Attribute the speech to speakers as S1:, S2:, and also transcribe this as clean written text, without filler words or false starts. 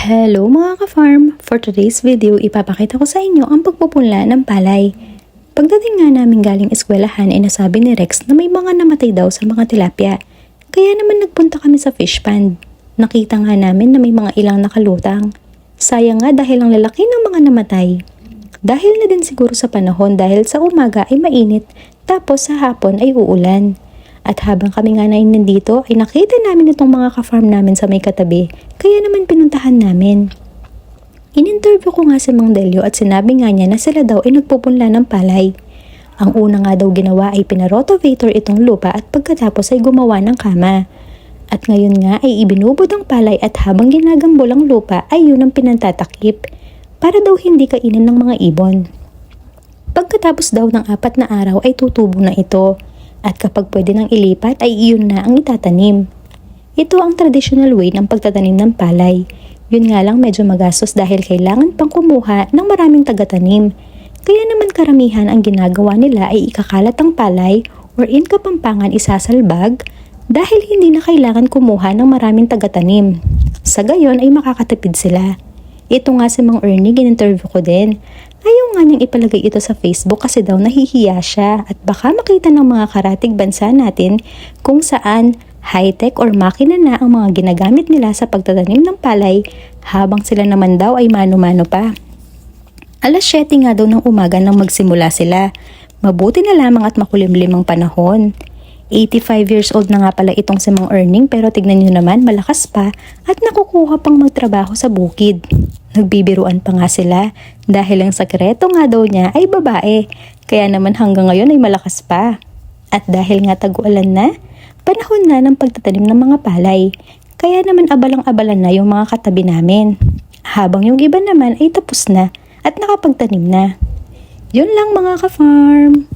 S1: Hello mga ka-farm! For today's video, ipapakita ko sa inyo ang pagpupunla ng palay. Pagdating nga namin galing eskwelahan ay nasabi ni Rex na may mga namatay daw sa mga tilapia. Kaya naman nagpunta kami sa fish pond. Nakita nga namin na may mga ilang nakalutang. Sayang nga dahil ang lalaki ng mga namatay. Dahil na din siguro sa panahon dahil sa umaga ay mainit tapos sa hapon ay uulan. At habang kami nga na nandito ay nakita namin itong mga ka-farm namin sa may katabi, kaya naman pinuntahan namin. In-interview ko nga si Mang Delio at sinabi nga niya na sila daw ay nagpupunla ng palay. Ang una nga daw ginawa ay pinarotovator itong lupa at pagkatapos ay gumawa ng kama. At ngayon nga ay ibinubod ang palay at habang ginagambol ang lupa ay yun ang pinantatakip para daw hindi kainin ng mga ibon. Pagkatapos daw ng 4 na araw ay tutubo na ito. At kapag pwede nang ilipat ay iyon na ang itatanim. Ito ang traditional way ng pagtatanim ng palay. Yun nga lang medyo magastos dahil kailangan pang kumuha ng maraming tagatanim. Kaya naman karamihan ang ginagawa nila ay ikakalat ang palay or in Kapampangan isasalbag dahil hindi na kailangan kumuha ng maraming tagatanim. Sa gayon ay makakatipid sila. Ito nga si Mang Ernie, in-interview ko din. Ayaw nga niyang ipalagay ito sa Facebook kasi daw nahihiya siya at baka makita ng mga karatig bansa natin kung saan high-tech or makina na ang mga ginagamit nila sa pagtatanim ng palay habang sila naman daw ay mano-mano pa. Alas 7 nga daw ng umaga nang magsimula sila. Mabuti na lamang at makulimlim ang panahon. 85 years old na nga pala itong si Mang Erning pero tignan nyo naman malakas pa at nakukuha pang magtrabaho sa bukid. Nagbibiruan pa nga sila dahil ang sekreto nga daw niya ay babae kaya naman hanggang ngayon ay malakas pa. At dahil nga tag-ulan na, panahon na ng pagtatanim ng mga palay kaya naman abalang-abalan na yung mga katabi namin. Habang yung iba naman ay tapos na at nakapagtanim na. Yun lang mga ka-farm!